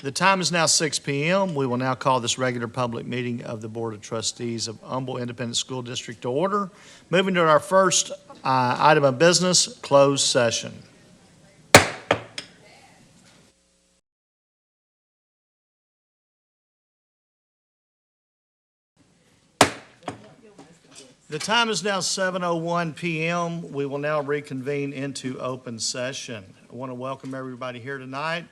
The time is now 6 p.m. We will now call this regular public meeting of the Board of Trustees of Humble Independent School District to order. Moving to our first item of business, closed session. The time is now 7:01 p.m. We will now reconvene into open session. I want to welcome everybody here tonight.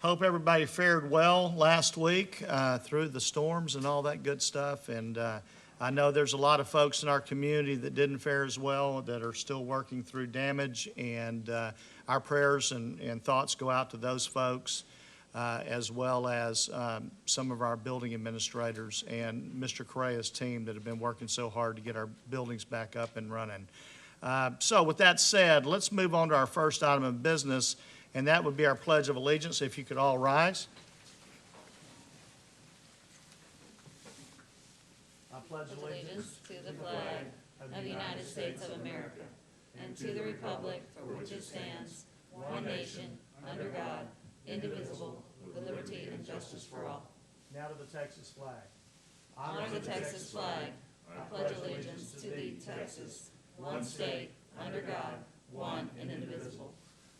Hope everybody fared well last week through the storms and all that good stuff. And I know there's a lot of folks in our community that didn't fare as well, that are still working through damage. And our prayers and thoughts go out to those folks, as well as some of our building administrators and Mr. Correa's team that have been working so hard to get our buildings back up and running. So with that said, let's move on to our first item of business, and that would be our Pledge of Allegiance. If you could all rise. I pledge allegiance to the flag of the United States of America and to the republic for which it stands, one nation, under God, indivisible, with liberty and justice for all. Now to the Texas flag. Honor the Texas flag. I pledge allegiance to thee, Texas, one state, under God, one and indivisible.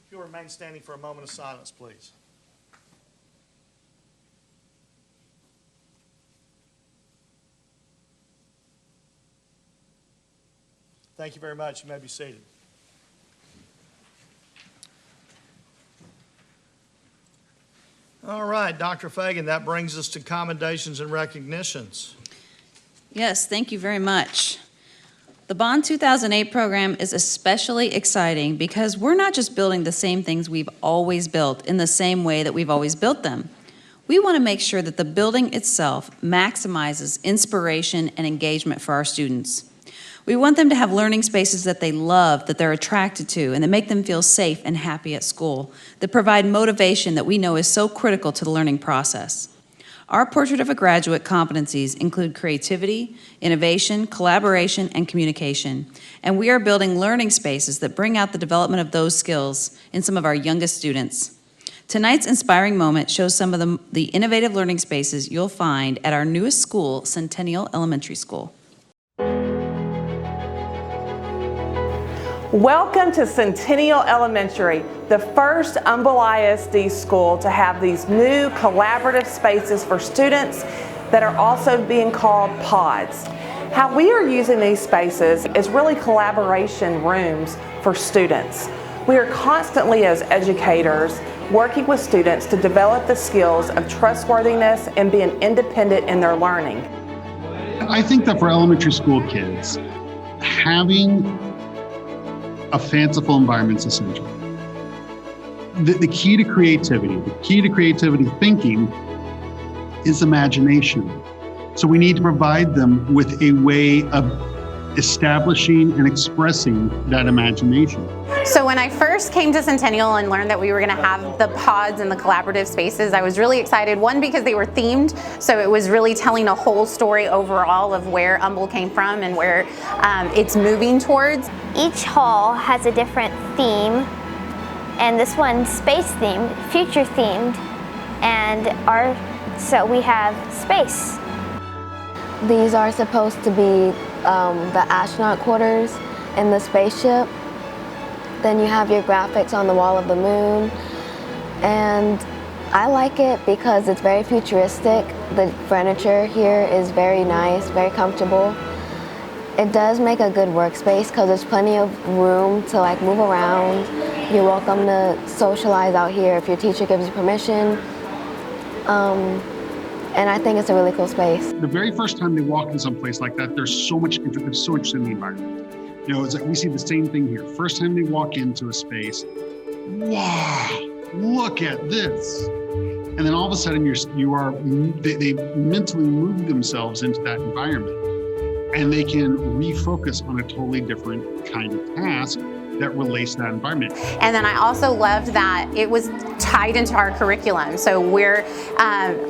If you'll remain standing for a moment of silence, please. Thank you very much. You may be seated. All right, Dr. Fagan, that brings us to commendations and recognitions. Yes, thank you very much. The Bond 2008 program is especially exciting because we're not just building the same things we've always built in the same way that we've always built them. We want to make sure that the building itself maximizes inspiration and engagement for our students. We want them to have learning spaces that they love, that they're attracted to, and that make them feel safe and happy at school, that provide motivation that we know is so critical to the learning process. Our Portrait of a Graduate competencies include creativity, innovation, collaboration, and communication. And we are building learning spaces that bring out the development of those skills in some of our youngest students. Tonight's inspiring moment shows some of the innovative learning spaces you'll find at our newest school, Centennial Elementary School. Welcome to Centennial Elementary, the first Humble ISD school to have these new collaborative spaces for students that are also being called pods. How we are using these spaces is really collaboration rooms for students. We are constantly, as educators, working with students to develop the skills of trustworthiness and being independent in their learning. I think that for elementary school kids, having a fanciful environment is essential. The key to creativity thinking is imagination. So we need to provide them with a way of establishing and expressing that imagination. So when I first came to Centennial and learned that we were going to have the pods and the collaborative spaces, I was really excited. One, because they were themed, so it was really telling a whole story overall of where Humble came from and where it's moving towards. Each hall has a different theme, and this one's space themed, future themed, and so we have space. These are supposed to be the astronaut quarters in the spaceship. Then you have your graphics on the wall of the moon, and I like it because it's very futuristic. The furniture here is very nice, very comfortable. It does make a good workspace because there's plenty of room to move around. You're welcome to socialize out here if your teacher gives you permission. And I think it's a really cool space. The very first time they walk in some place like that, there's so much in the environment. You know, it's like we see the same thing here. First time they walk into a space, wow, look at this. And then all of a sudden they mentally move themselves into that environment, and they can refocus on a totally different kind of task that relates to that environment. And then I also loved that it was tied into our curriculum. So we're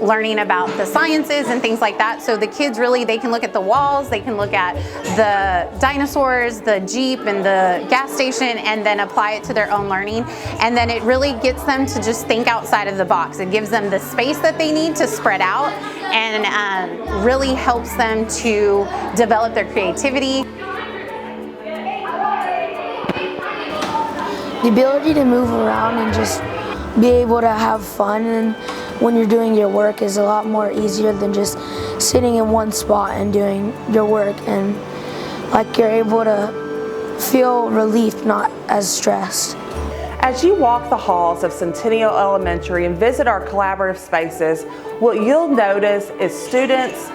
learning about the sciences and things like that. So the kids really, they can look at the walls, they can look at the dinosaurs, the Jeep and the gas station, and then apply it to their own learning. And then it really gets them to just think outside of the box. It gives them the space that they need to spread out, and really helps them to develop their creativity. The ability to move around and just be able to have fun and when you're doing your work is a lot more easier than just sitting in one spot and doing your work, and like you're able to feel relief, not as stressed. As you walk the halls of Centennial Elementary and visit our collaborative spaces, what you'll notice is students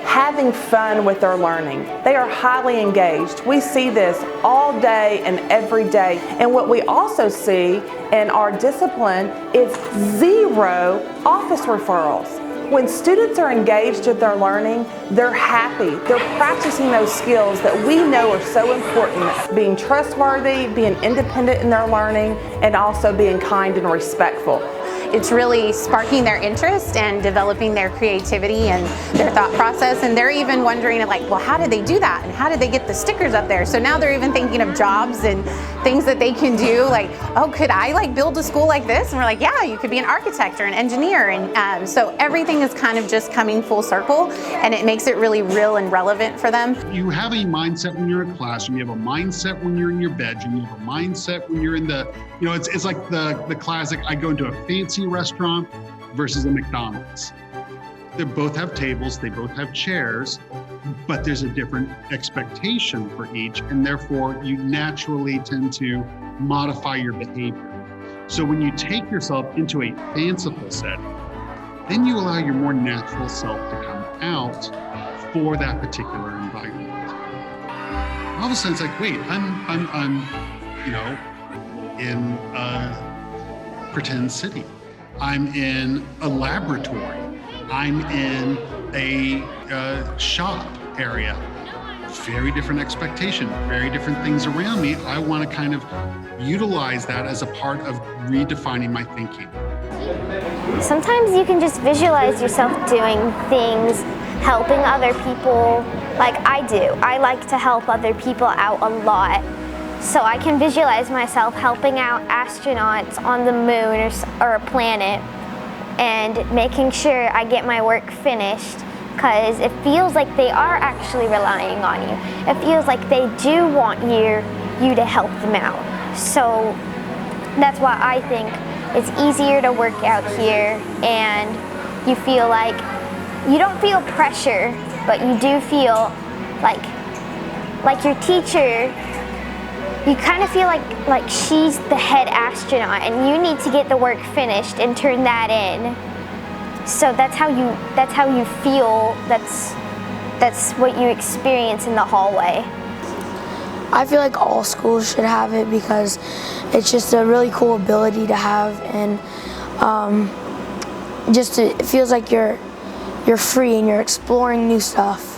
having fun with their learning. They are highly engaged. We see this all day and every day. And what we also see in our discipline is 0 office referrals. When students are engaged with their learning, they're happy. They're practicing those skills that we know are so important. Being trustworthy, being independent in their learning, and also being kind and respectful. It's really sparking their interest and developing their creativity and their thought process. And they're even wondering, like, well, how did they do that? And how did they get the stickers up there? So now they're even thinking of jobs and things that they can do. Like, oh, could I like build a school like this? And we're like, yeah, you could be an architect or an engineer. And so everything is kind of just coming full circle, and it makes it really real and relevant for them. You have a mindset when you're in a classroom, you have a mindset when you're in your bedroom, you have a mindset when you're in the, you know, it's like the classic, I go into a fancy restaurant versus a McDonald's. They both have tables, they both have chairs, but there's a different expectation for each, and therefore you naturally tend to modify your behavior. So when you take yourself into a fanciful setting, then you allow your more natural self to come out for that particular environment. All of a sudden it's like, wait, I'm you know, in a pretend city. I'm in a laboratory. I'm in a shop area. Very different expectation, very different things around me. I want to kind of utilize that as a part of redefining my thinking. Sometimes you can just visualize yourself doing things, helping other people like I do. I like to help other people out a lot. So I can visualize myself helping out astronauts on the moon or a planet and making sure I get my work finished, because it feels like they are actually relying on you. It feels like they do want you to help them out. So that's why I think it's easier to work out here, and you feel like, you don't feel pressure, but you do feel like your teacher, you kind of feel like she's the head astronaut and you need to get the work finished and turn that in. So that's how you feel, that's what you experience in the hallway. I feel like all schools should have it because it's just a really cool ability to have, and it feels like you're free and you're exploring new stuff.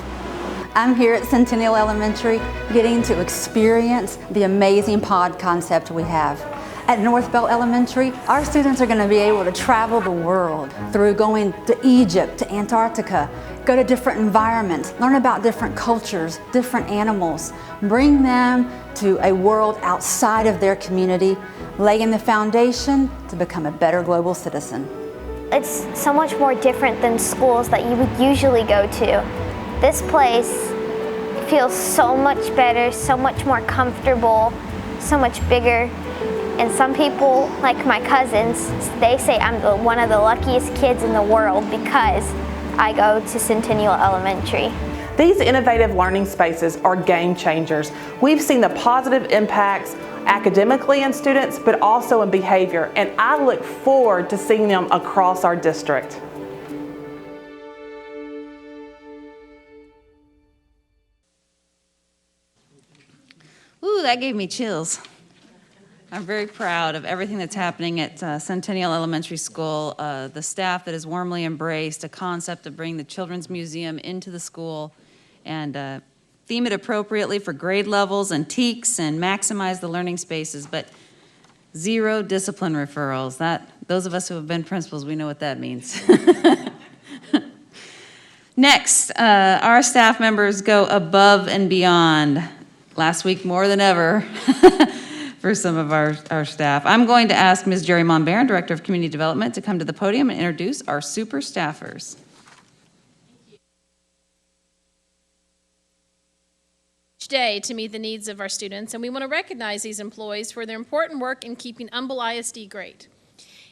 I'm here at Centennial Elementary getting to experience the amazing pod concept we have. At North Bell Elementary, our students are going to be able to travel the world through going to Egypt, to Antarctica, go to different environments, learn about different cultures, different animals, bring them to a world outside of their community, laying the foundation to become a better global citizen. It's so much more different than schools that you would usually go to. This place feels so much better, so much more comfortable, so much bigger. And some people, like my cousins, they say I'm one of the luckiest kids in the world because I go to Centennial Elementary. These innovative learning spaces are game changers. We've seen the positive impacts academically in students, but also in behavior, and I look forward to seeing them across our district. Ooh, that gave me chills. I'm very proud of everything that's happening at Centennial Elementary School, the staff that has warmly embraced a concept of bringing the Children's Museum into the school, and theme it appropriately for grade levels and TEKS, and maximize the learning spaces, but zero discipline referrals. Those of us who have been principals, we know what that means. Next, our staff members go above and beyond. Last week, more than ever, for some of our staff. I'm going to ask Ms. Jerry Monbaron, Director of Community Development, to come to the podium and introduce our super staffers. Day to meet the needs of our students, and we want to recognize these employees for their important work in keeping Humble ISD great.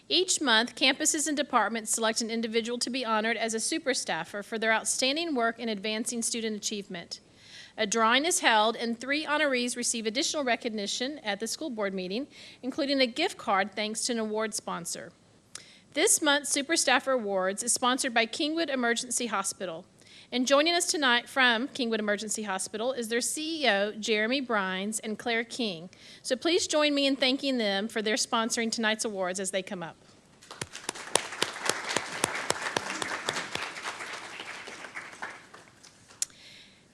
Each month, campuses and departments select an individual to be honored as a super staffer for their outstanding work in advancing student achievement. A drawing is held, and 3 honorees receive additional recognition at the school board meeting, including a gift card thanks to an award sponsor. This month's Super Staffer Awards is sponsored by Kingwood Emergency Hospital. And joining us tonight from Kingwood Emergency Hospital is their CEO, Jeremy Brines and Claire King. So please join me in thanking them for their sponsoring tonight's awards as they come up.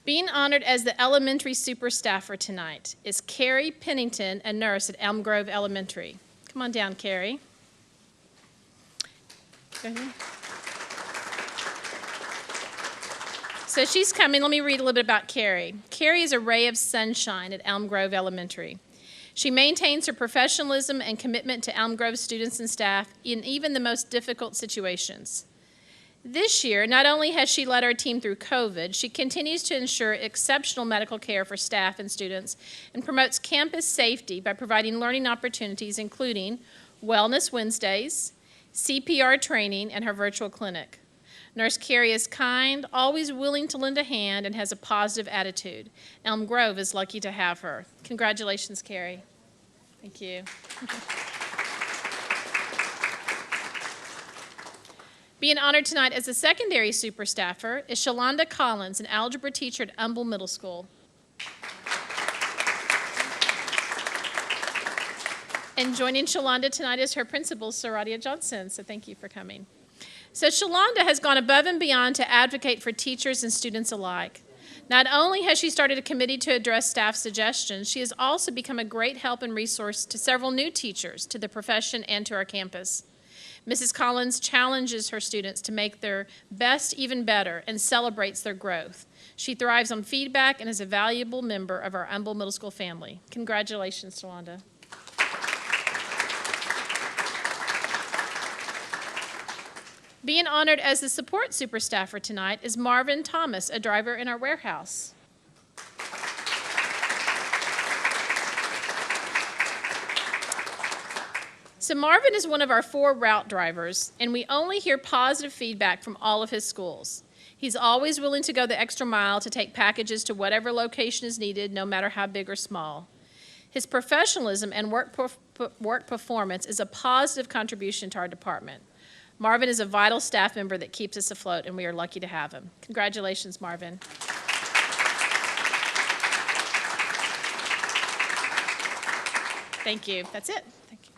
Being honored as the elementary super staffer tonight is Carrie Pennington, a nurse at Elm Grove Elementary. Come on down, Carrie. Go ahead. So she's coming. Let me read a little bit about Carrie. Carrie is a ray of sunshine at Elm Grove Elementary. She maintains her professionalism and commitment to Elm Grove students and staff in even the most difficult situations. This year, not only has she led our team through COVID, she continues to ensure exceptional medical care for staff and students and promotes campus safety by providing learning opportunities including Wellness Wednesdays, CPR training, and her virtual clinic. Nurse Carrie is kind, always willing to lend a hand, and has a positive attitude. Elm Grove is lucky to have her. Congratulations, Carrie. Thank you. Being honored tonight as a secondary super staffer is Shalonda Collins, an algebra teacher at Humble Middle School. And joining Shalonda tonight is her principal, Saradia Johnson, so thank you for coming. So Shalonda has gone above and beyond to advocate for teachers and students alike. Not only has she started a committee to address staff suggestions, she has also become a great help and resource to several new teachers, to the profession, and to our campus. Mrs. Collins challenges her students to make their best even better and celebrates their growth. She thrives on feedback and is a valuable member of our Humble Middle School family. Congratulations, Shalonda. Being honored as the support super staffer tonight is Marvin Thomas, a driver in our warehouse. So Marvin is one of our 4 route drivers, and we only hear positive feedback from all of his schools. He's always willing to go the extra mile to take packages to whatever location is needed, no matter how big or small. His professionalism and work performance is a positive contribution to our department. Marvin is a vital staff member that keeps us afloat, and we are lucky to have him. Congratulations, Marvin. Thank you. That's it. Thank you.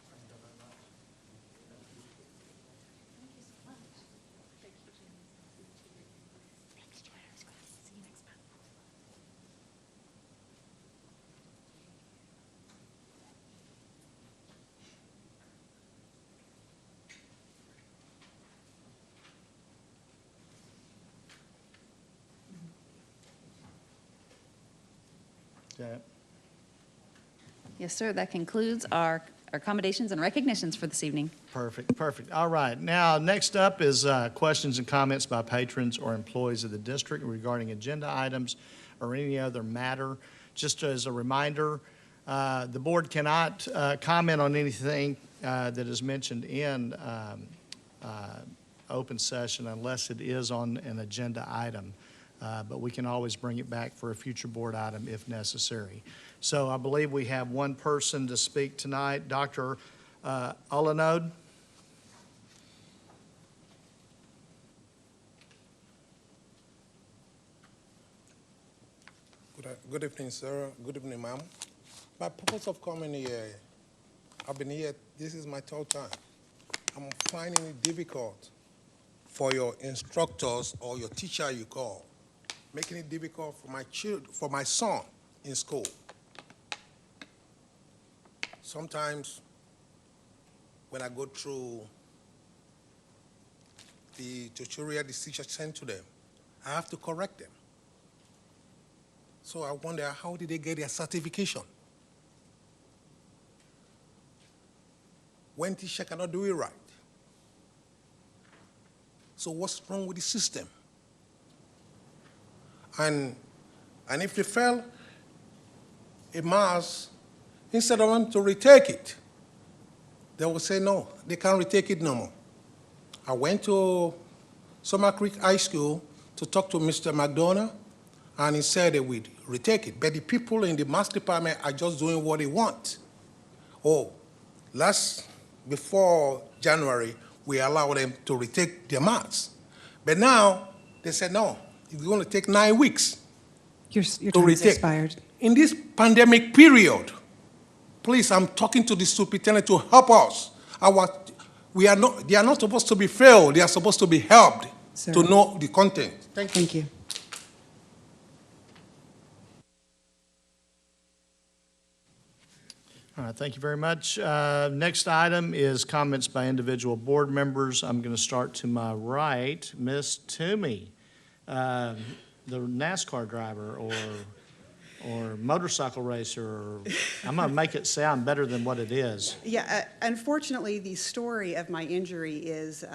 Okay. Yes, sir, that concludes our accommodations and recognitions for this evening. Perfect, perfect. All right. Now, next up is questions and comments by patrons or employees of the district regarding agenda items or any other matter. Just as a reminder, the board cannot comment on anything that is mentioned in open session unless it is on an agenda item. But we can always bring it back for a future board item if necessary. So I believe we have one person to speak tonight, Dr. Olanode. Good evening, sir. Good evening, ma'am. My purpose of coming here, I've been here, this is my 3rd time. I'm finding it difficult for your instructors or your teacher you call making it difficult for my son in school. Sometimes when I go through the tutorial the teacher sent to them, I have to correct them. So I wonder, how did they get their certification? When teacher cannot do it right. So what's wrong with the system? And if they fail a mass, instead of them to retake it, they will say no, they can't retake it no more. I went to Summer Creek High School to talk to Mr. McDonough, and he said they would retake it. But the people in the maths department are just doing what they want. Oh, before January, we allowed them to retake their maths. But now, they said, no, it's going to take 9 weeks Your to time has retake. expired. In this pandemic period, please, I'm talking to the superintendent to help us. They are not supposed to be failed. They are supposed to be helped Sir. to know the content. Thank you. Thank you. All right, thank you very much. Next item is comments by individual board members. I'm going to start to my right. Ms. Toomey, the NASCAR driver or motorcycle racer, or I'm going to make it sound better than what it is. Yeah, unfortunately, the story of my injury is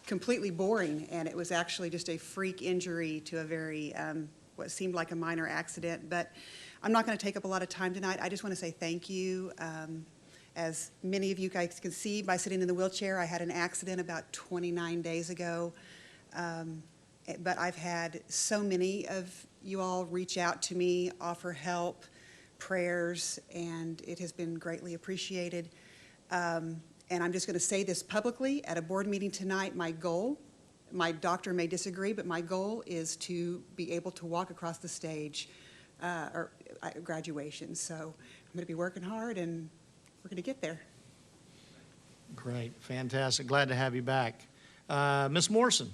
completely boring, and it was actually just a freak injury to a very, what seemed like a minor accident. But I'm not going to take up a lot of time tonight. I just want to say thank you. As many of you guys can see by sitting in the wheelchair, I had an accident about 29 days ago. But I've had so many of you all reach out to me, offer help, prayers, and it has been greatly appreciated. And I'm just going to say this publicly at a board meeting tonight. My goal, my doctor may disagree, but my goal is to be able to walk across the stage or graduation. So I'm going to be working hard, and we're going to get there. Great, fantastic. Glad to have you back. Ms. Morrison.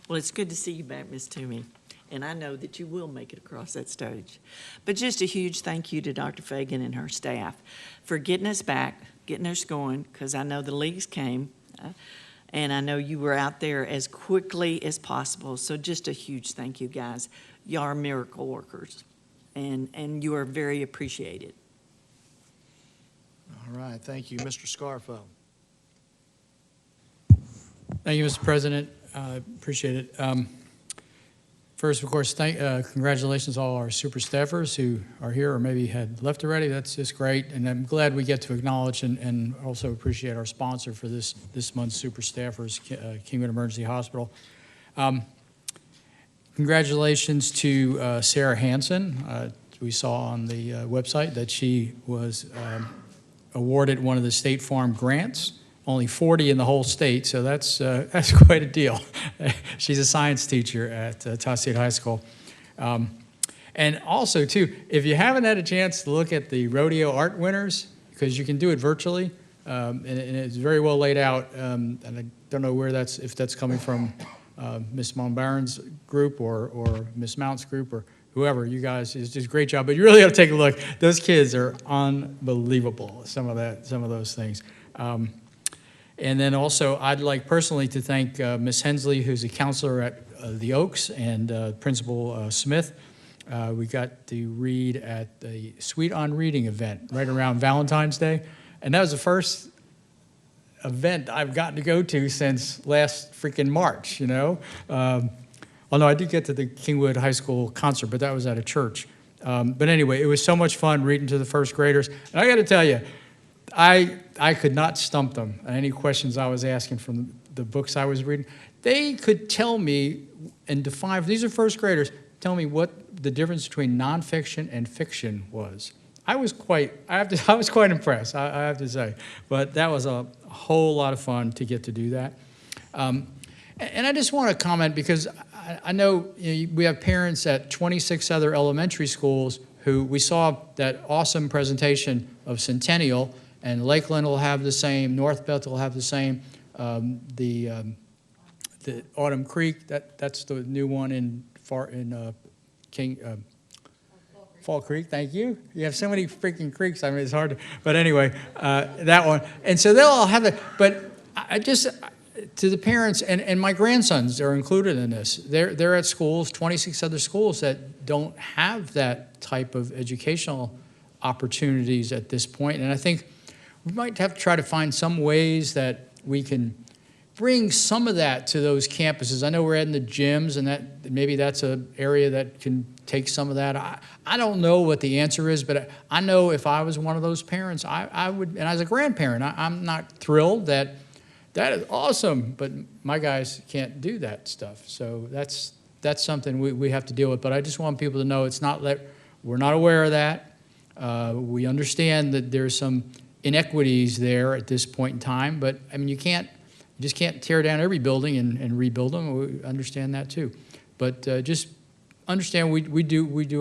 Well, it's good to see you back, Ms. Toomey, and I know that you will make it across that stage. But just a huge thank you to Dr. Fagan and her staff for getting us back, getting us going, because I know the leagues came, and I know you were out there as quickly as possible. So just a huge thank you, guys. You are miracle workers, and you are very appreciated. All right, thank you. Mr. Scarfo. Thank you, Mr. President. Appreciate it. First, of course, congratulations to all our super staffers who are here or maybe had left already. That's just great, and I'm glad we get to acknowledge and also appreciate our sponsor for this month's super staffers, Kingwood Emergency Hospital. Congratulations to Sarah Hansen. We saw on the website that she was awarded one of the State Farm grants. Only 40 in the whole state, so that's quite a deal. She's a science teacher at Tau State High School. And also, too, if you haven't had a chance to look at the rodeo art winners, because you can do it virtually, and it's very well laid out, and I don't know if that's coming from Ms. Monbaron's group or Ms. Mount's group or whoever, you guys, it's just a great job. But you really have to take a look. Those kids are unbelievable, some of those things. And then also, I'd like personally to thank Ms. Hensley, who's a counselor at the Oaks, and Principal Smith. We got to read at the Sweet on Reading event right around Valentine's Day. And that was the first event I've gotten to go to since last freaking March, you know? Although I did get to the Kingwood High School concert, but that was at a church. But anyway, it was so much fun reading to the first graders. And I got to tell you, I could not stump them on any questions I was asking from the books I was reading. They could tell me and define, these are first graders, tell me what the difference between nonfiction and fiction was. I was quite impressed, I have to say. But that was a whole lot of fun to get to do that. And I just want to comment because I know, we have parents at 26 other elementary schools who we saw that awesome presentation of Centennial, and Lakeland will have the same, North Beth will have the same. The the Autumn Creek, that's the new one in Fall Creek, thank you. You have so many freaking creeks, I mean, it's hard to, but anyway, that one. And so they'll all have it, but I just, to the parents, and my grandsons are included in this. They're at schools, 26 other schools that don't have that type of educational opportunities at this point. And I think we might have to try to find some ways that we can bring some of that to those campuses. I know we're adding the gyms, and that maybe that's an area that can take some of that. I don't know what the answer is, but I know if I was one of those parents, I would, and as a grandparent, I'm not thrilled that is awesome, but my guys can't do that stuff. So that's something we have to deal with. But I just want people to know it's not that we're not aware of that. We understand that there's some inequities there at this point in time, but I mean, you just can't tear down every building and rebuild them. We understand that too. But just understand we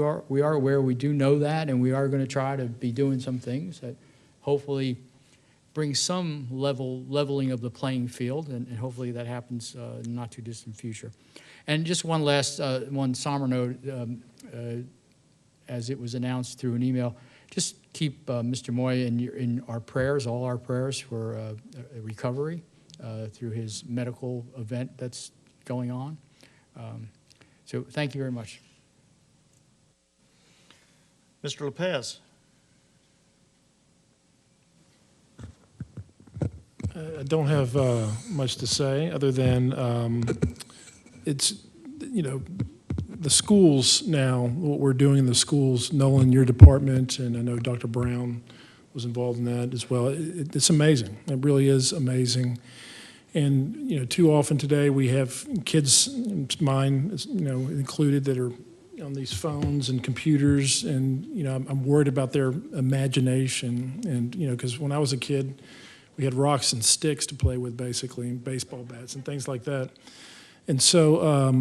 are aware, we do know that, and we are going to try to be doing some things that hopefully bring some leveling of the playing field, and hopefully that happens in the not too distant future. And just one last, one somber note, as it was announced through an email, just keep Mr. Moy in our prayers, all our prayers for a recovery through his medical event that's going on. So thank you very much. Mr. Lopez. I don't have much to say other than it's, the schools now, what we're doing in the schools, Nolan, your department, and I know Dr. Brown was involved in that as well. It's amazing. It really is amazing. And, too often today we have kids, mine, included, that are on these phones and computers, and, I'm worried about their imagination. And, because when I was a kid, we had rocks and sticks to play with, basically, and baseball bats and things like that. And so,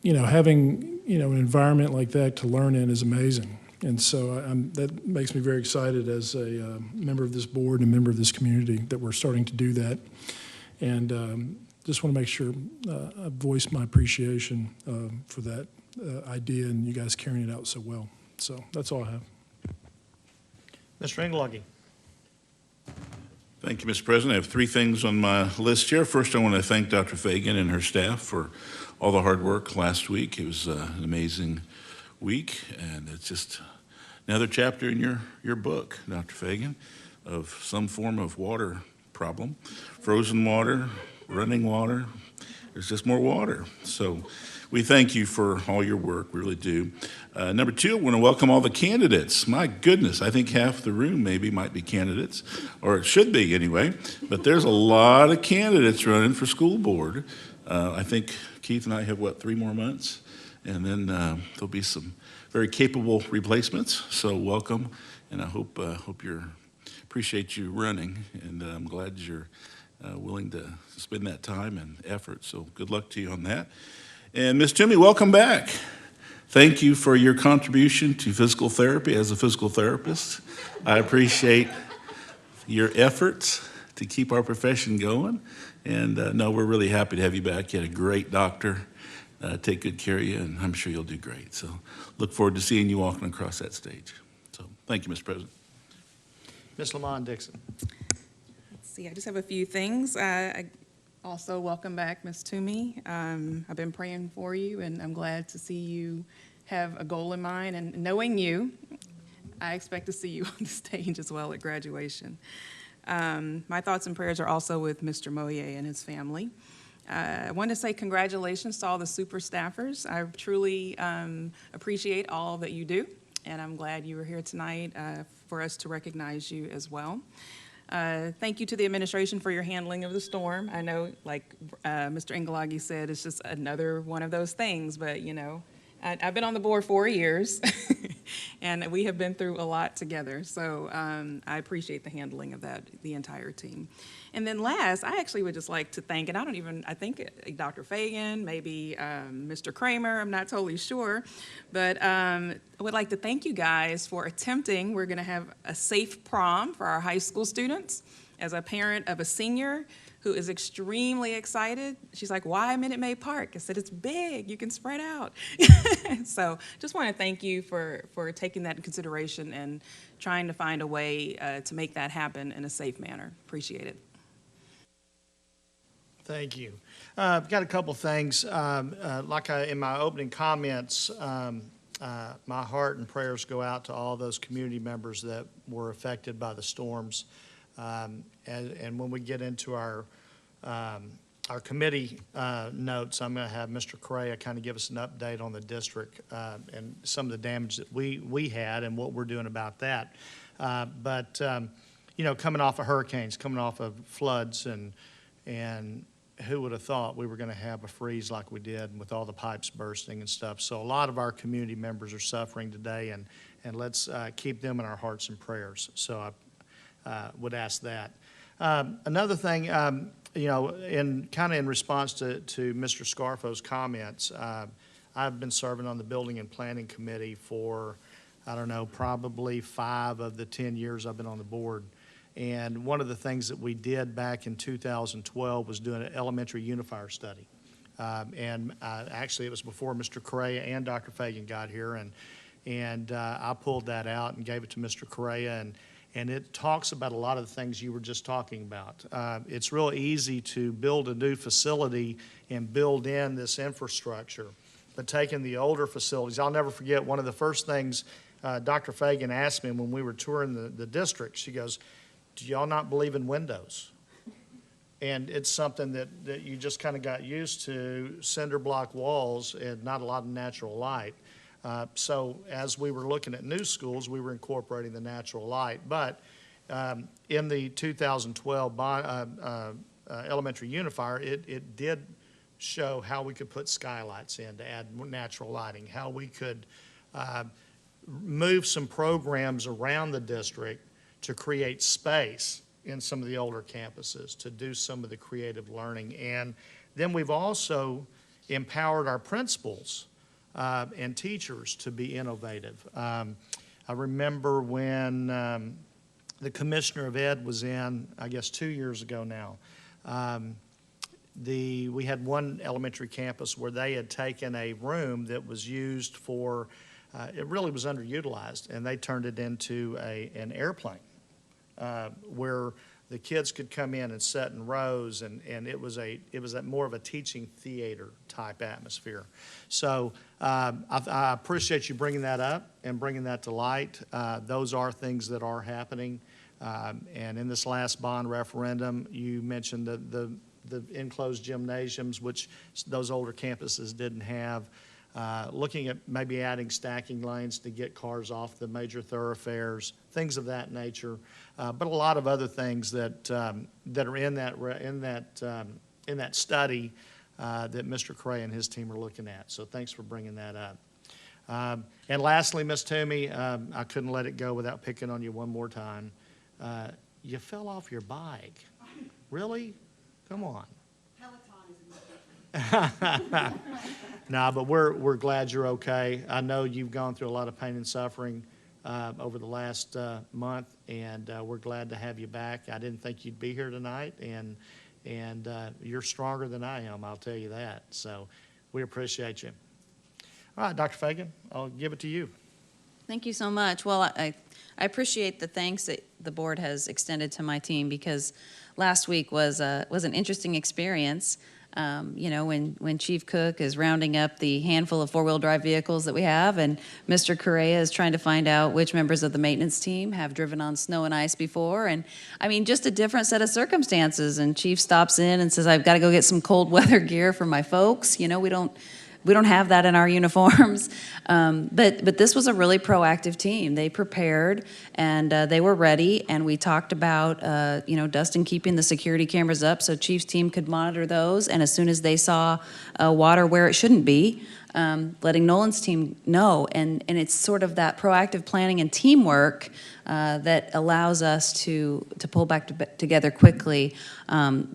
having, an environment like that to learn in is amazing. And so that makes me very excited as a member of this board and a member of this community that we're starting to do that. And just want to make sure I voice my appreciation for that idea and you guys carrying it out so well. So that's all I have. Mr. Ingloggy. Thank you, Mr. President. I have three things on my list here. First, I want to thank Dr. Fagan and her staff for all the hard work last week. It was an amazing week, and it's just another chapter in your book, Dr. Fagan, of some form of water problem. Frozen water, running water, there's just more water. So we thank you for all your work, we really do. Number two, I want to welcome all the candidates. My goodness, I think half the room maybe might be candidates, or it should be anyway, but there's a lot of candidates running for school board. I think Keith and I have, 3 more months? And then there'll be some very capable replacements, so welcome, and I hope you're, appreciate you running, and I'm glad you're willing to spend that time and effort, so good luck to you on that. And Ms. Toomey, welcome back. Thank you for your contribution to physical therapy as a physical therapist. I appreciate your efforts to keep our profession going. And no, we're really happy to have you back. You had a great doctor take good care of you, and I'm sure you'll do great. So look forward to seeing you walking across that stage. So thank you, Mr. President. Ms. Lamont Dixon. Let's see, I just have a few things. I also welcome back Ms. Toomey. I've been praying for you, and I'm glad to see you have a goal in mind. And knowing you, I expect to see you on the stage as well at graduation. My thoughts and prayers are also with Mr. Moye and his family. I want to say congratulations to all the super staffers. I truly appreciate all that you do, and I'm glad you were here tonight for us to recognize you as well. Thank you to the administration for your handling of the storm. I know, like Mr. Ingloggy said, it's just another one of those things, but I've been on the board 4 years, and we have been through a lot together, so I appreciate the handling of that, the entire team. And then last, I actually would just like to thank, and I think Dr. Fagan, maybe Mr. Kramer, I'm not totally sure, but I would like to thank you guys for attempting. We're going to have a safe prom for our high school students. As a parent of a senior who is extremely excited. She's like, why Minute Maid Park? I said, it's big, you can spread out. So just want to thank you for taking that in consideration and trying to find a way to make that happen in a safe manner. Appreciate it. Thank you. I've got a couple things. In my opening comments, my heart and prayers go out to all those community members that were affected by the storms. And when we get into our committee notes, I'm going to have Mr. Correa kind of give us an update on the district and some of the damage that we had and what we're doing about that. But coming off of hurricanes, coming off of floods, and who would have thought we were going to have a freeze like we did with all the pipes bursting and stuff. So a lot of our community members are suffering today, and let's keep them in our hearts and prayers. So I would ask that. Another thing, in response to Mr. Scarfo's comments, I've been serving on the Building and Planning Committee for, I don't know, probably 5 of the 10 years I've been on the board. And one of the things that we did back in 2012 was doing an elementary unifier study. Actually, it was before Mr. Correa and Dr. Fagan got here, and I pulled that out and gave it to Mr. Correa, and it talks about a lot of the things you were just talking about. It's real easy to build a new facility and build in this infrastructure, but taking the older facilities, I'll never forget one of the first things Dr. Fagan asked me when we were touring the district. She goes, do y'all not believe in windows? And it's something that you just kind of got used to, cinder block walls and not a lot of natural light. So as we were looking at new schools, we were incorporating the natural light. But in the 2012 elementary unifier, it did show how we could put skylights in to add natural lighting, how we could move some programs around the district to create space in some of the older campuses to do some of the creative learning. And then we've also empowered our principals and teachers to be innovative. I remember when the Commissioner of Ed was in, I guess 2 years ago now, we had one elementary campus where they had taken a room that was used for, it really was underutilized, and they turned it into an airplane. Where the kids could come in and sit in rows, and it was more of a teaching theater type atmosphere. So I appreciate you bringing that up and bringing that to light. Those are things that are happening. And in this last bond referendum, you mentioned the enclosed gymnasiums, which those older campuses didn't have. Looking at maybe adding stacking lanes to get cars off the major thoroughfares, things of that nature, but a lot of other things that are in that study that Mr. Cray and his team are looking at. So thanks for bringing that up. And lastly, Ms. Toomey, I couldn't let it go without picking on you one more time. You fell off your bike. Really? Come on. No, but we're glad you're okay. I know you've gone through a lot of pain and suffering over the last month, and we're glad to have you back. I didn't think you'd be here tonight, and you're stronger than I am, I'll tell you that. So we appreciate you. All right, Dr. Fagan, I'll give it to you. Thank you so much. Well, I appreciate the thanks that the board has extended to my team, because last week was an interesting experience. When Chief Cook is rounding up the handful of four-wheel drive vehicles that we have, and Mr. Correa is trying to find out which members of the maintenance team have driven on snow and ice before. And I mean, just a different set of circumstances. And Chief stops in and says, I've got to go get some cold weather gear for my folks. We don't have that in our uniforms. But this was a really proactive team. They prepared, and they were ready, and we talked about, Dustin keeping the security cameras up so Chief's team could monitor those, and as soon as they saw water where it shouldn't be, letting Nolan's team know. And it's sort of that proactive planning and teamwork that allows us to pull back together quickly,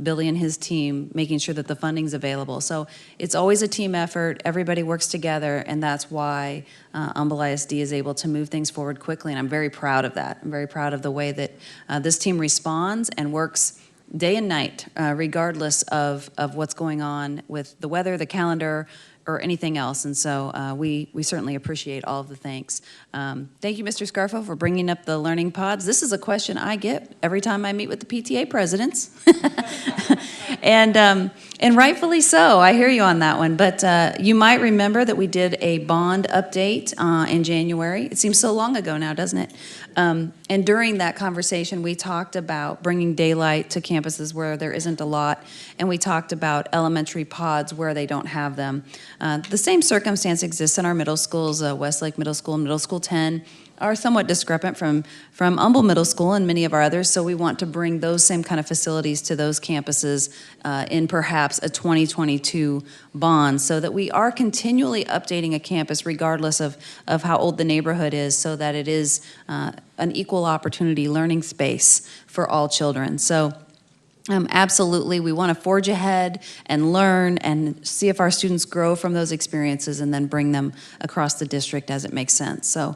Billy and his team making sure that the funding's available. So it's always a team effort. Everybody works together, and that's why Humble ISD is able to move things forward quickly, and I'm very proud of that. I'm very proud of the way that this team responds and works day and night, regardless of what's going on with the weather, the calendar, or anything else. And so we certainly appreciate all of the thanks. Thank you, Mr. Scarfo, for bringing up the learning pods. This is a question I get every time I meet with the PTA presidents. And rightfully so. I hear you on that one. But you might remember that we did a bond update in January. It seems so long ago now, doesn't it? And during that conversation, we talked about bringing daylight to campuses where there isn't a lot, and we talked about elementary pods where they don't have them. The same circumstance exists in our middle schools. Westlake Middle School and Middle School 10 are somewhat discrepant from Humble Middle School and many of our others, so we want to bring those same kind of facilities to those campuses in perhaps a 2022 bond, so that we are continually updating a campus regardless of how old the neighborhood is, so that it is an equal opportunity learning space for all children. So absolutely, we want to forge ahead and learn and see if our students grow from those experiences and then bring them across the district as it makes sense. So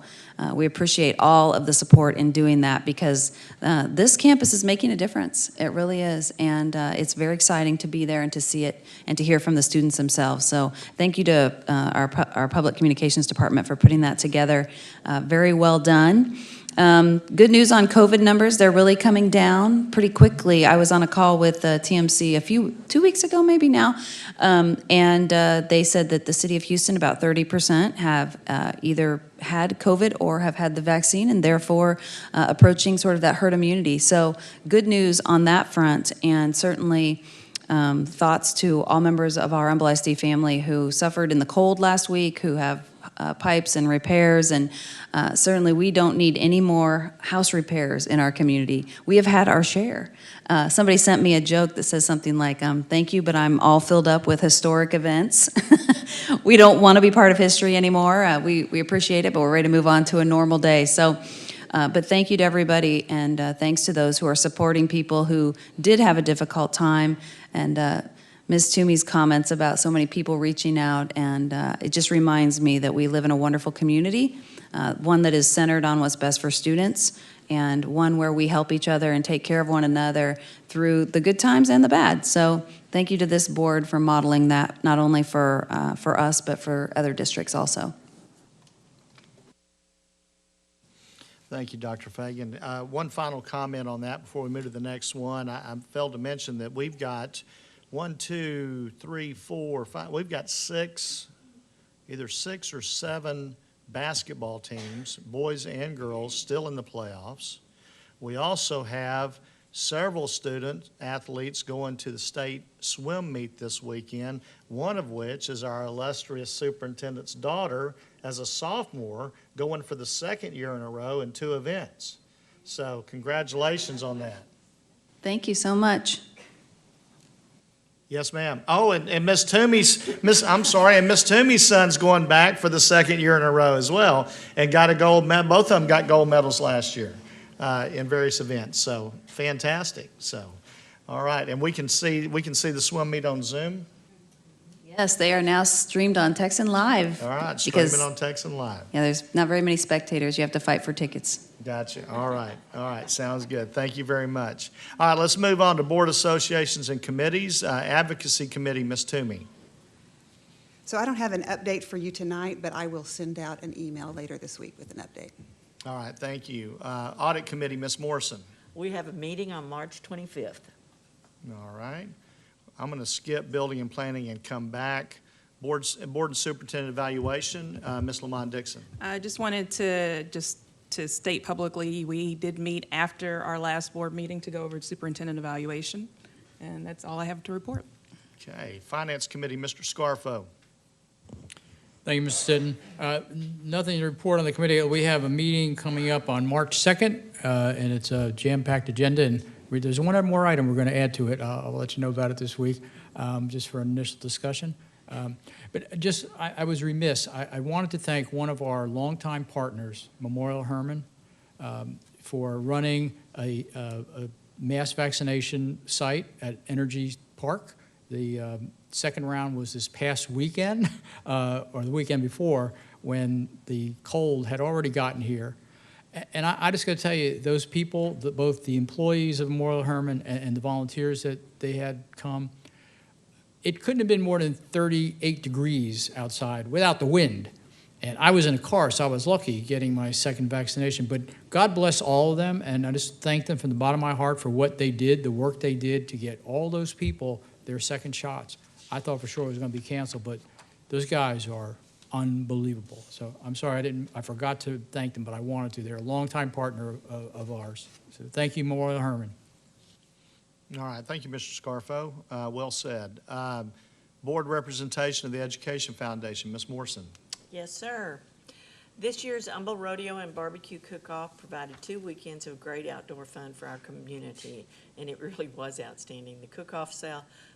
we appreciate all of the support in doing that, because this campus is making a difference. It really is, and it's very exciting to be there and to see it and to hear from the students themselves. So thank you to our Public Communications Department for putting that together. Very well done. Good news on COVID numbers. They're really coming down pretty quickly. I was on a call with TMC 2 weeks ago, maybe now, and they said that the city of Houston, about 30% have either had COVID or have had the vaccine, and therefore approaching sort of that herd immunity. So good news on that front, and certainly thoughts to all members of our Humble ISD family who suffered in the cold last week, who have pipes and repairs, and certainly we don't need any more house repairs in our community. We have had our share. Somebody sent me a joke that says something like, thank you, but I'm all filled up with historic events. We don't want to be part of history anymore. We appreciate it, but we're ready to move on to a normal day. So, but thank you to everybody, and thanks to those who are supporting people who did have a difficult time, and Ms. Toomey's comments about so many people reaching out, and it just reminds me that we live in a wonderful community, one that is centered on what's best for students, and one where we help each other and take care of one another through the good times and the bad. So thank you to this board for modeling that, not only for us, but for other districts also. Thank you, Dr. Fagan. One final comment on that before we move to the next one. I failed to mention that we've got 1, 2, 3, 4, 5. We've got either 6 or 7 basketball teams, boys and girls, still in the playoffs. We also have several student athletes going to the state swim meet this weekend, one of which is our illustrious superintendent's daughter as a sophomore, going for the 2nd year in a row in 2 events. So congratulations on that. Thank you so much. Yes, ma'am. Oh, and Miss Toomey's son's going back for the 2nd year in a row as well, and got a gold medal. Both of them got gold medals last year in various events. So fantastic. So, all right, and we can see the swim meet on Zoom. Yes, they are now streamed on Texan Live. All right, streaming on Texan Live. Yeah, there's not very many spectators. You have to fight for tickets. Gotcha. All right. Sounds good. Thank you very much. All right, let's move on to board associations and committees. Advocacy Committee, Ms. Toomey. So I don't have an update for you tonight, but I will send out an email later this week with an update. All right, thank you. Audit Committee, Ms. Morrison. We have a meeting on March 25th. All right. I'm going to skip building and planning and come back. Board and Superintendent Evaluation, Ms. Lamont Dixon. I just wanted to state publicly, we did meet after our last board meeting to go over superintendent evaluation, and that's all I have to report. Okay. Finance Committee, Mr. Scarfo. Thank you, Mr. Sitton. Nothing to report on the committee. We have a meeting coming up on March 2nd, and it's a jam-packed agenda, and there's one more item we're going to add to it. I'll let you know about it this week, just for initial discussion. But just, I was remiss. I wanted to thank one of our longtime partners, Memorial Hermann, for running a mass vaccination site at Energy Park. The second round was this past weekend, or the weekend before, when the cold had already gotten here. And I just got to tell you, those people, both the employees of Memorial Hermann and the volunteers that they had come, it couldn't have been more than 38 degrees outside without the wind. And I was in a car, so I was lucky getting my second vaccination. But God bless all of them, and I just thank them from the bottom of my heart for what they did, the work they did to get all those people their second shots. I thought for sure it was going to be canceled, but those guys are unbelievable. So I'm sorry I forgot to thank them, but I wanted to. They're a longtime partner of ours. So thank you, Memorial Hermann. All right, thank you, Mr. Scarfo. Well said. Board representation of the Education Foundation, Ms. Morrison. Yes, sir. This year's Humble Rodeo and Barbecue Cook-Off provided 2 weekends of great outdoor fun for our community, and it really was outstanding. The cook-off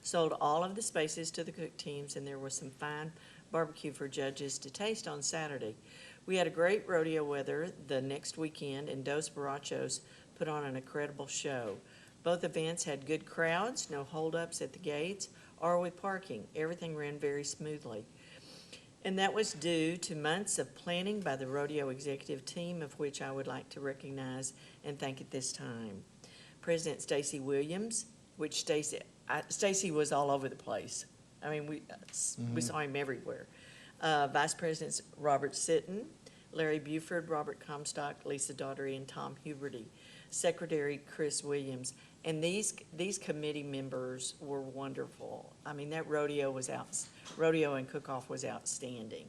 sold all of the spaces to the cook teams, and there was some fine barbecue for judges to taste on Saturday. We had a great rodeo weather the next weekend, and Dos Barachos put on an incredible show. Both events had good crowds, no holdups at the gates or with parking. Everything ran very smoothly. And that was due to months of planning by the rodeo executive team, of which I would like to recognize and thank at this time. President Stacy Williams, which Stacy was all over the place. I mean, we saw him everywhere. Vice Presidents Robert Sitton, Larry Buford, Robert Comstock, Lisa Daugherty, and Tom Huberty. Secretary Chris Williams. And these committee members were wonderful. I mean, that rodeo and cook-off was outstanding.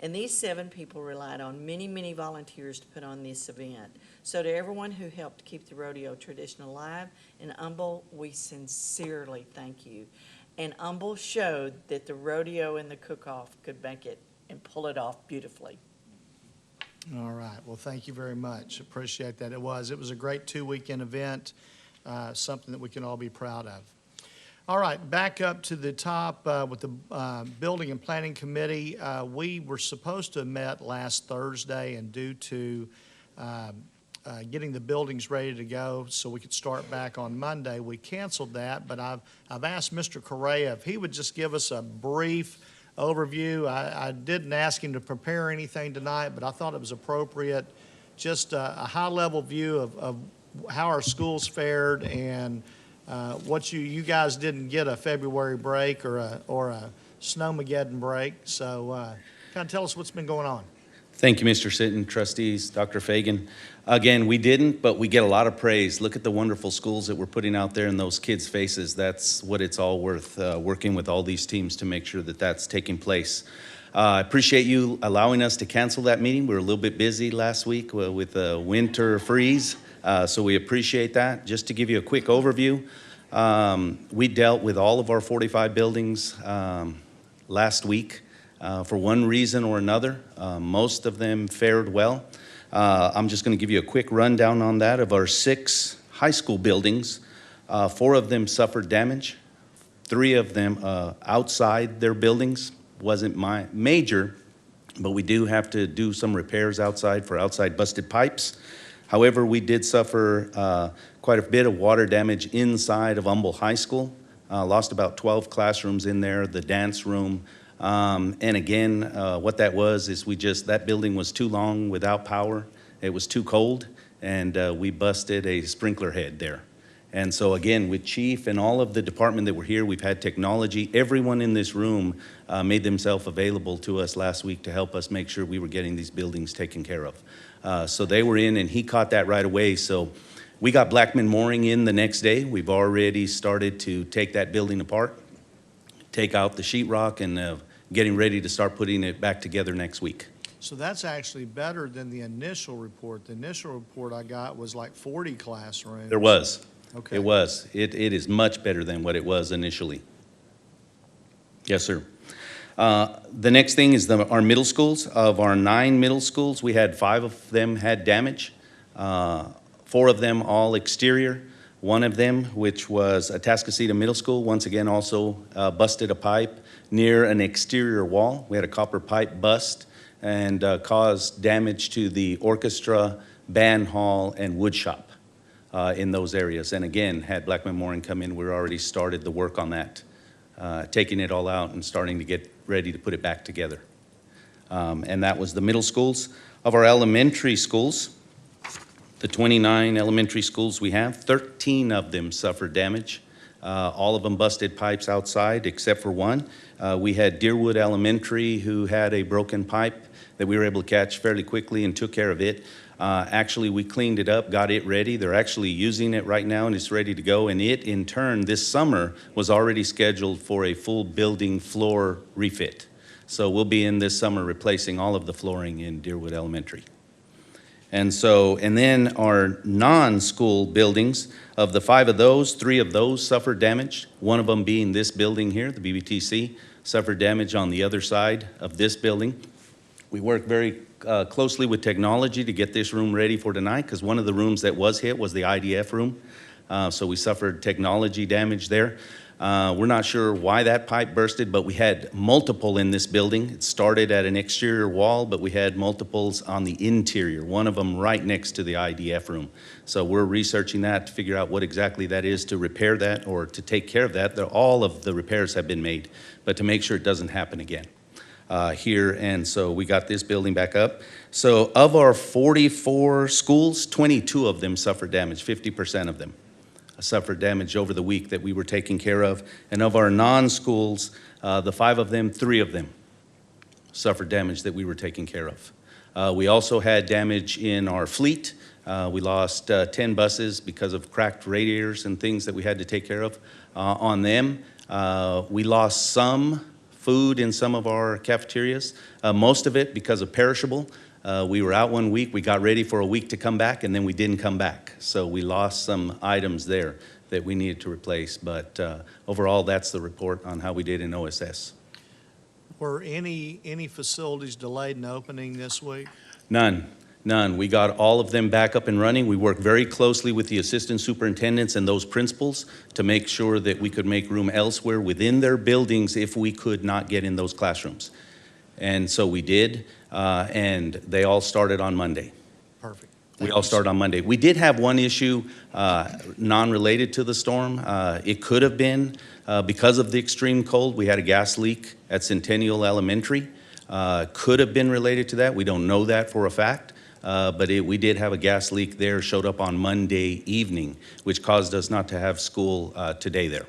And these 7 people relied on many, many volunteers to put on this event. So to everyone who helped keep the rodeo tradition alive, in Humble, we sincerely thank you. And Humble showed that the rodeo and the cook-off could make it and pull it off beautifully. All right, well, thank you very much. Appreciate that. It was a great 2-weekend event, something that we can all be proud of. All right, back up to the top with the Building and Planning Committee. We were supposed to have met last Thursday, and due to getting the buildings ready to go so we could start back on Monday, we canceled that. But I've asked Mr. Correa if he would just give us a brief overview. I didn't ask him to prepare anything tonight, but I thought it was appropriate, just a high-level view of how our schools fared and what you guys didn't get a February break or a Snowmageddon break. So kind of tell us what's been going on. Thank you, Mr. Sitton, trustees, Dr. Fagan. Again, we didn't, but we get a lot of praise. Look at the wonderful schools that we're putting out there in those kids' faces. That's what it's all worth, working with all these teams to make sure that that's taking place. I appreciate you allowing us to cancel that meeting. We were a little bit busy last week with the winter freeze, so we appreciate that. Just to give you a quick overview, we dealt with all of our 45 buildings last week. For one reason or another, most of them fared well. I'm just going to give you a quick rundown on that. Of our 6 high school buildings, 4 of them suffered damage. 3 of them outside their buildings. Wasn't major, but we do have to do some repairs outside for outside busted pipes. However, we did suffer quite a bit of water damage inside of Humble High School. Lost about 12 classrooms in there, the dance room. And again, what that was is that building was too long without power. It was too cold, and we busted a sprinkler head there. And so again, with Chief and all of the department that were here, we've had technology. Everyone in this room made themselves available to us last week to help us make sure we were getting these buildings taken care of. So they were in, and he caught that right away. So we got Blackman Mooring in the next day. We've already started to take that building apart, take out the sheetrock, and getting ready to start putting it back together next week. So that's actually better than the initial report. The initial report I got was like 40 classrooms. There was. Okay. It was. It is much better than what it was initially. Yes, sir. The next thing is our middle schools. Of our 9 middle schools, we had 5 of them had damage. 4 of them all exterior. One of them, which was Atascocita Middle School, once again also busted a pipe near an exterior wall. We had a copper pipe bust and caused damage to the orchestra, band hall, and wood shop in those areas. And again, had Blackman Mooring come in, we already started the work on that, taking it all out and starting to get ready to put it back together. And that was the middle schools. Of our elementary schools, The 29 elementary schools we have, 13 of them suffered damage. All of them busted pipes outside except for one. We had Deerwood Elementary who had a broken pipe that we were able to catch fairly quickly and took care of it. Actually, we cleaned it up, got it ready. They're actually using it right now and it's ready to go. And it, in turn, this summer was already scheduled for a full building floor refit. So we'll be in this summer replacing all of the flooring in Deerwood Elementary. And then our non-school buildings, of the 5 of those, 3 of those suffered damage. One of them being this building here, the BBTC, suffered damage on the other side of this building. We worked very closely with technology to get this room ready for tonight because one of the rooms that was hit was the IDF room. So we suffered technology damage there. We're not sure why that pipe bursted, but we had multiple in this building. It started at an exterior wall, but we had multiples on the interior, one of them right next to the IDF room. So we're researching that to figure out what exactly that is to repair that or to take care of that. All of the repairs have been made, but to make sure it doesn't happen again here. And so we got this building back up. So of our 44 schools, 22 of them suffered damage, 50% of them suffered damage over the week that we were taking care of. And of our non-schools, the 5 of them, 3 of them suffered damage that we were taking care of. We also had damage in our fleet. We lost 10 buses because of cracked radiators and things that we had to take care of on them. We lost some food in some of our cafeterias, most of it because of perishable. We were out one week, we got ready for a week to come back, and then we didn't come back. So we lost some items there that we needed to replace. But overall, that's the report on how we did in OSS. Were any facilities delayed in opening this week? None. We got all of them back up and running. We worked very closely with the assistant superintendents and those principals to make sure that we could make room elsewhere within their buildings if we could not get in those classrooms. And so we did, and they all started on Monday. Perfect. We all started on Monday. We did have one issue non-related to the storm. It could have been because of the extreme cold. We had a gas leak at Centennial Elementary. Could have been related to that. We don't know that for a fact. But we did have a gas leak there, showed up on Monday evening, which caused us not to have school today there.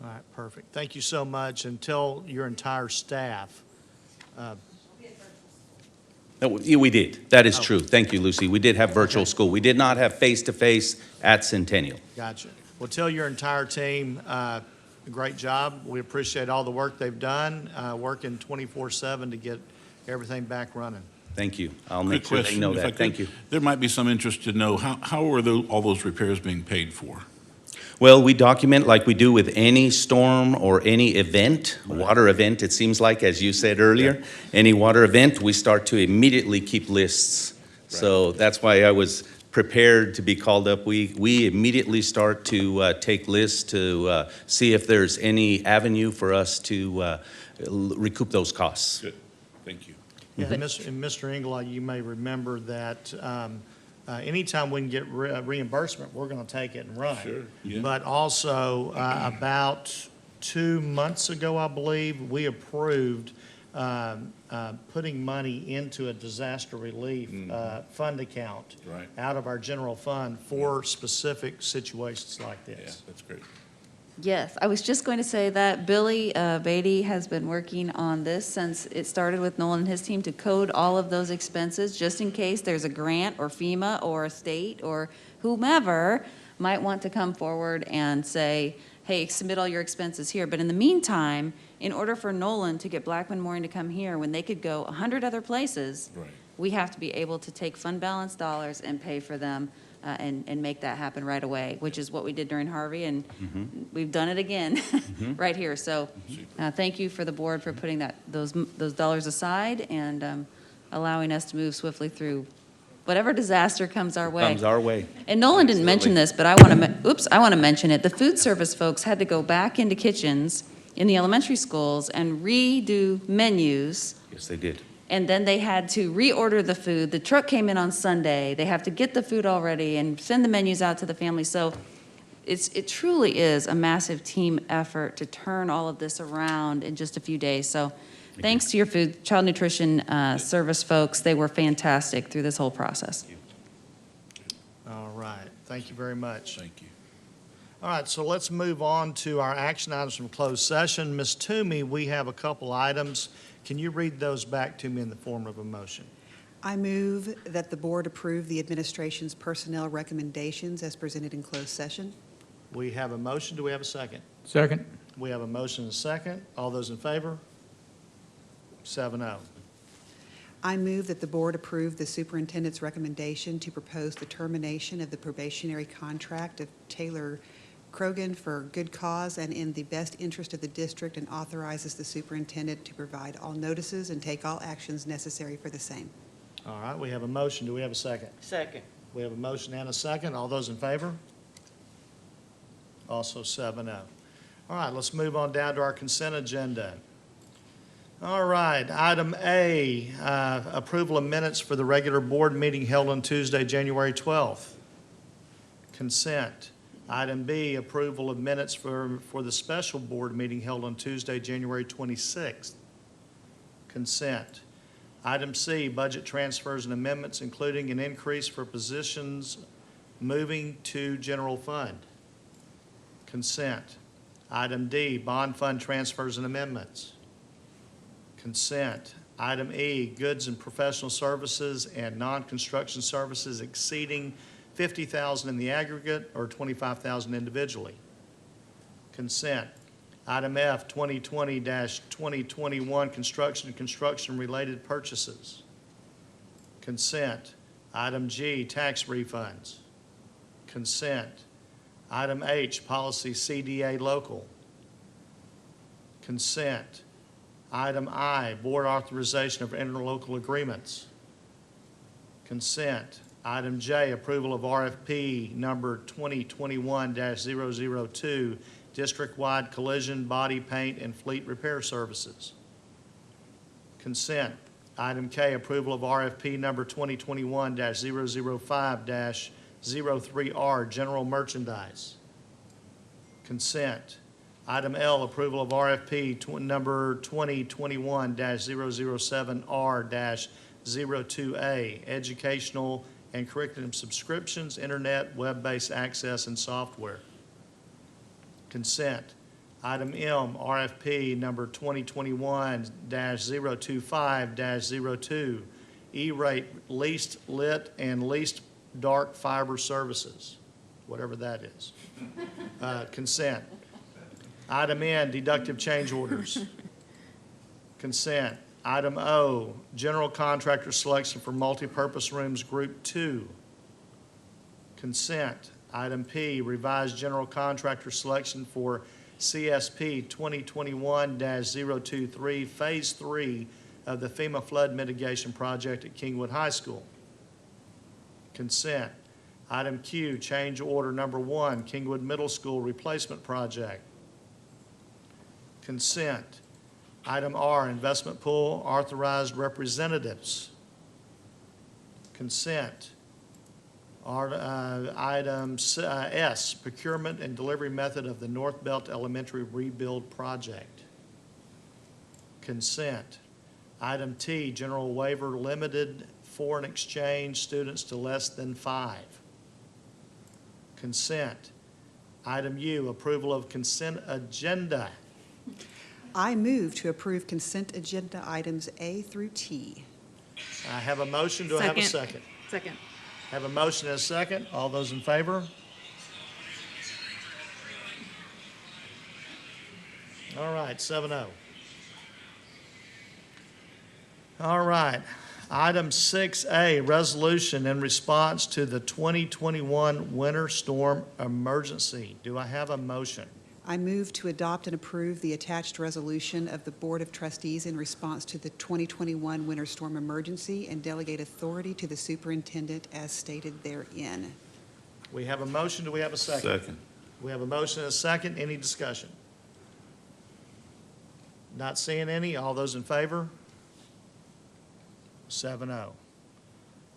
All right, perfect. Thank you so much. And tell your entire staff. We did. That is true. Thank you, Lucy. We did have virtual school. We did not have face-to-face at Centennial. Gotcha. Well, tell your entire team, great job. We appreciate all the work they've done, working 24/7 to get everything back running. Thank you. I'll make sure they know that. Thank you. There might be some interest to know, how are all those repairs being paid for? Well, we document like we do with any storm or any event, water event, it seems like, as you said earlier. Any water event, we start to immediately keep lists. So that's why I was prepared to be called up. We immediately start to take lists to see if there's any avenue for us to recoup those costs. Good. Thank you. Yeah, and Mr. Engellau, you may remember that anytime we can get reimbursement, we're going to take it and run. Sure, yeah. But also, about 2 months ago, I believe, we approved putting money into a disaster relief fund account out of our general fund for specific situations like this. Yeah, that's great. Yes, I was just going to say that Billy Beatty has been working on this since it started with Nolan and his team to code all of those expenses just in case there's a grant or FEMA or a state or whomever might want to come forward and say, hey, submit all your expenses here. But in the meantime, in order for Nolan to get Blackman Mooring to come here when they could go 100 other places, we have to be able to take fund balance dollars and pay for them. And make that happen right away, which is what we did during Harvey, and we've done it again right here. So thank you for the board for putting those dollars aside and allowing us to move swiftly through whatever disaster comes our way. And Nolan didn't mention this, but I want to mention it. The food service folks had to go back into kitchens in the elementary schools and redo menus. Yes, they did. And then they had to reorder the food. The truck came in on Sunday. They have to get the food already and send the menus out to the family. So it truly is a massive team effort to turn all of this around in just a few days. So thanks to your food, child nutrition service folks. They were fantastic through this whole process. All right, thank you very much. Thank you. All right, so let's move on to our action items from closed session. Ms. Toomey, we have a couple items. Can you read those back to me in the form of a motion? I move that the board approve the administration's personnel recommendations as presented in closed session. We have a motion. Do we have a second? Second. We have a motion and a second. All those in favor? 7-0. I move that the board approve the superintendent's recommendation to propose the termination of the probationary contract of Taylor Krogan for good cause and in the best interest of the district, and authorizes the superintendent to provide all notices and take all actions necessary for the same. All right, we have a motion. Do we have a second? Second. We have a motion and a second. All those in favor? Also 7-0. All right, let's move on down to our consent agenda. All right, item A, approval of minutes for the regular board meeting held on Tuesday, January 12th. Consent. Item B, approval of minutes for the special board meeting held on Tuesday, January 26th. Consent. Item C, budget transfers and amendments, including an increase for positions moving to general fund. Consent. Item D, bond fund transfers and amendments. Consent. Item E, goods and professional services and non-construction services exceeding $50,000 in the aggregate or $25,000 individually. Consent. Item F, 2020-2021 construction and construction-related purchases. Consent. Item G, tax refunds. Consent. Item H, policy CDA local. Consent. Item I, board authorization of interlocal agreements. Consent. Item J, approval of RFP number 2021-002, district-wide collision, body paint, and fleet repair services. Consent. Item K, approval of RFP number 2021-005-03R, general merchandise. Consent. Item L, approval of RFP number 2021-007R-02A, educational and curriculum subscriptions, internet, web-based access, and software. Consent. Item M, RFP number 2021-025-02, E-rate leased lit and leased dark fiber services, whatever that is. Consent. Item N, deductive change orders. Consent. Item O, general contractor selection for multipurpose rooms, Group 2. Consent. Item P, revised general contractor selection for CSP 2021-023, Phase 3 of the FEMA flood mitigation project at Kingwood High School. Consent. Item Q, change order number 1, Kingwood Middle School replacement project. Consent. Item R, investment pool, authorized representatives. Consent. Item S, procurement and delivery method of the North Belt Elementary rebuild project. Consent. Item T, general waiver, limited foreign exchange students to less than 5. Consent. Item U, approval of consent agenda. I move to approve consent agenda items A through T. I have a motion. Do I have a second? Second. Have a motion and a second. All those in favor? All right, 7-0. All right. Item 6A, resolution in response to the 2021 winter storm emergency. Do I have a motion? I move to adopt and approve the attached resolution of the Board of Trustees in response to the 2021 winter storm emergency and delegate authority to the superintendent as stated therein. We have a motion. Do we have a second? Second. We have a motion and a second. Any discussion? Not seeing any. All those in favor? 7-0.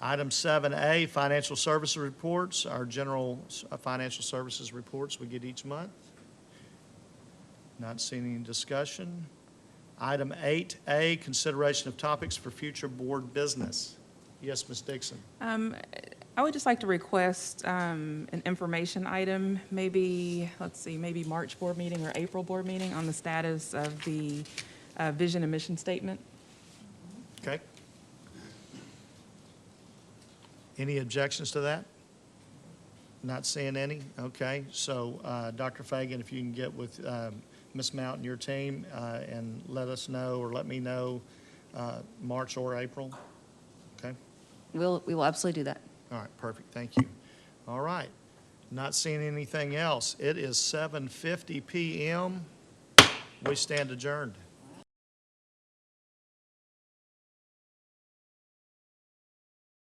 Item 7A, financial services reports, our general financial services reports we get each month. Not seeing any discussion. Item 8A, consideration of topics for future board business. Yes, Ms. Dixon. I would just like to request an information item, maybe, let's see, maybe March board meeting or April board meeting on the status of the vision and mission statement. Okay. Any objections to that? Not seeing any? Okay, so Dr. Fagan, if you can get with Ms. Mount and your team and let us know, or let me know, March or April, okay? We will absolutely do that. All right, perfect, thank you. All right, not seeing anything else. It is 7:50 p.m. We stand adjourned.